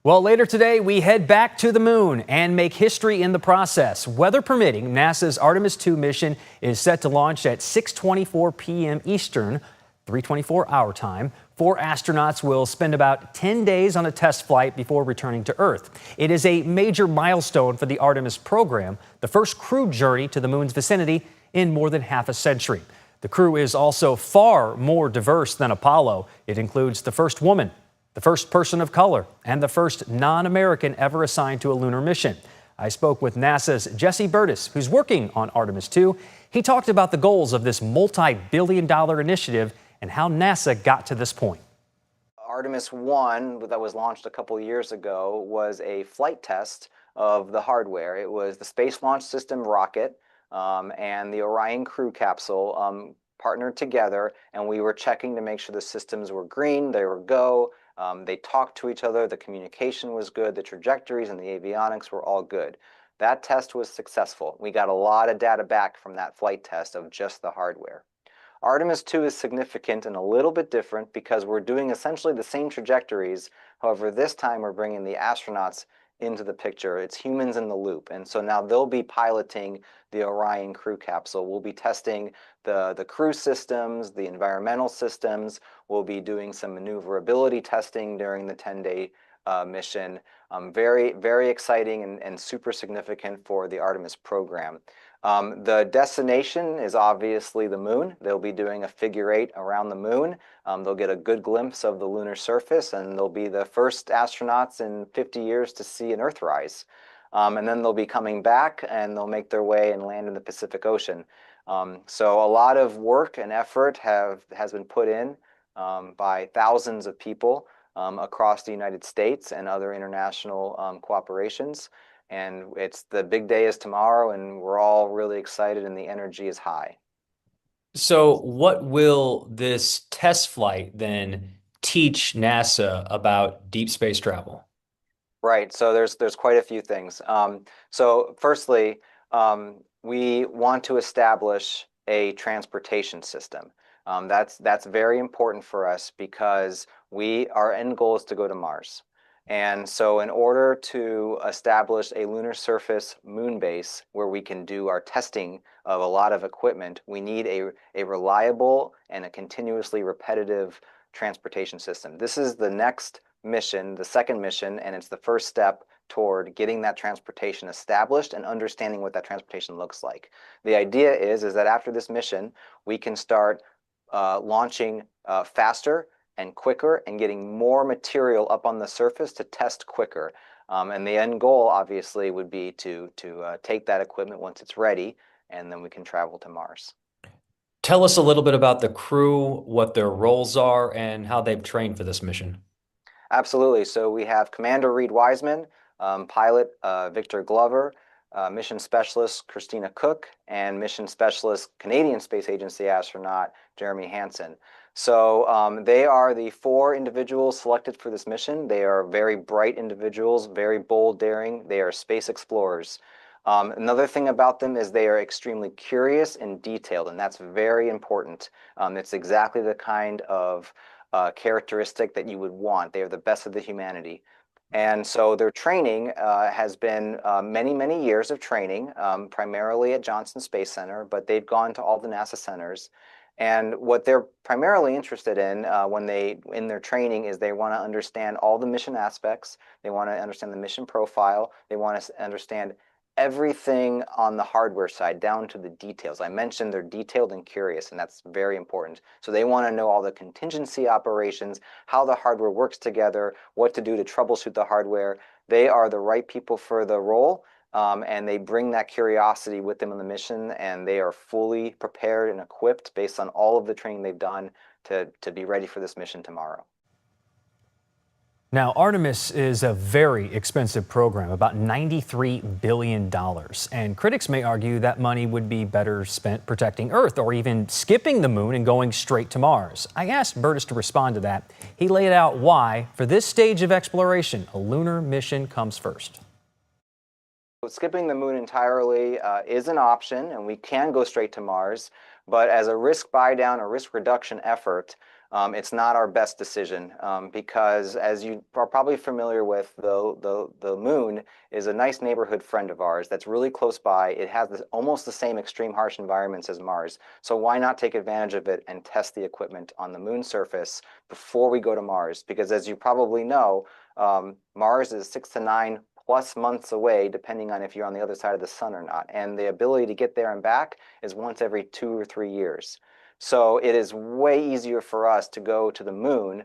Well, later today, we head back to the moon and make history in the process. Weather permitting, NASA's Artemis II mission is set to launch at 6:24 p.m. Eastern, 3:24 our time. 4 astronauts will spend about 10 days on a test flight before returning to Earth. It is a major milestone for the Artemis program, the first crewed journey to the moon's vicinity in more than half a century. The crew is also far more diverse than Apollo. It includes the first woman, the first person of color, and the first non-American ever assigned to a lunar mission. I spoke with NASA's Jesse Burtis, who's working on Artemis II. He talked about the goals of this multi-billion-dollar initiative and how NASA got to this point. Artemis I, that was launched a couple years ago, was a flight test of the hardware. It was the Space Launch System rocket and the Orion crew capsule partnered together, and we were checking to make sure the systems were green, they were go. They talked to each other, the communication was good, the trajectories and the avionics were all good. That test was successful. We got a lot of data back from that flight test of just the hardware. Artemis II is significant and a little bit different because we're doing essentially the same trajectories. However, this time we're bringing the astronauts into the picture. It's humans in the loop. And so now they'll be piloting the Orion crew capsule. We'll be testing the crew systems, the environmental systems. We'll be doing some maneuverability testing during the 10-day mission. Very, very exciting and super significant for the Artemis program. The destination is obviously the moon. They'll be doing a figure 8 around the moon. They'll get a good glimpse of the lunar surface, and they'll be the first astronauts in 50 years to see an Earthrise. And then they'll be coming back and they'll make their way and land in the Pacific Ocean. So a lot of work and effort has been put in by thousands of people across the United States and other international cooperations. And the big day is tomorrow, and we're all really excited, and the energy is high. So what will this test flight then teach NASA about deep space travel? Right. So there's quite a few things. So firstly, we want to establish a transportation system. That's very important for us because our end goal is to go to Mars. And so in order to establish a lunar surface moon base where we can do our testing of a lot of equipment, we need a reliable and a continuously repetitive transportation system. This is the next mission, the second mission, and it's the first step toward getting that transportation established and understanding what that transportation looks like. The idea is that after this mission, we can start launching faster and quicker and getting more material up on the surface to test quicker. And the end goal, obviously, would be to take that equipment once it's ready, and then we can travel to Mars. Tell us a little bit about the crew, what their roles are, and how they've trained for this mission. Absolutely. So we have Commander Reed Wiseman, pilot Victor Glover, mission specialist Christina Cook, and mission specialist Canadian Space Agency astronaut Jeremy Hansen. So they are the 4 individuals selected for this mission. They are very bright individuals, very bold, daring. They are space explorers. Another thing about them is they are extremely curious and detailed, and that's very important. It's exactly the kind of characteristic that you would want. They are the best of the humanity. And so their training has been many, many years of training, primarily at Johnson Space Center, but they've gone to all the NASA centers. And what they're primarily interested in in their training is they want to understand all the mission aspects. They want to understand the mission profile. They want to understand everything on the hardware side down to the details. I mentioned they're detailed and curious, and that's very important. So they want to know all the contingency operations, how the hardware works together, what to do to troubleshoot the hardware. They are the right people for the role, and they bring that curiosity with them on the mission, and they are fully prepared and equipped based on all of the training they've done to be ready for this mission tomorrow. Now, Artemis is a very expensive program, about $93 billion. And critics may argue that money would be better spent protecting Earth or even skipping the moon and going straight to Mars. I asked Burtis to respond to that. He laid out why, for this stage of exploration, a lunar mission comes first. Skipping the moon entirely is an option, and we can go straight to Mars. But as a risk buy-down or risk reduction effort, It's not our best decision because, as you are probably familiar with, the moon is a nice neighborhood friend of ours that's really close by. It has almost the same extreme harsh environments as Mars. So why not take advantage of it and test the equipment on the moon surface before we go to Mars? Because as you probably know, Mars is 6 to 9+ months away, depending on if you're on the other side of the sun or not. And the ability to get there and back is once every 2 or 3 years. So it is way easier for us to go to the moon,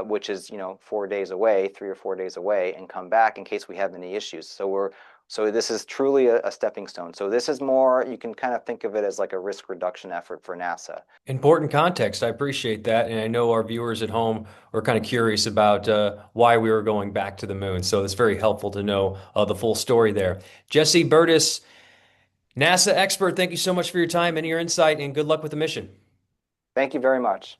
which is 4 days away, 3 or 4 days away, and come back in case we have any issues. So this is truly a stepping stone. So this is more, you can kind of think of it as like a risk reduction effort for NASA. Important context. I appreciate that. And I know our viewers at home are kind of curious about why we were going back to the moon. So it's very helpful to know the full story there. Jesse Burtis, NASA expert, thank you so much for your time and your insight, and good luck with the mission. Thank you very much.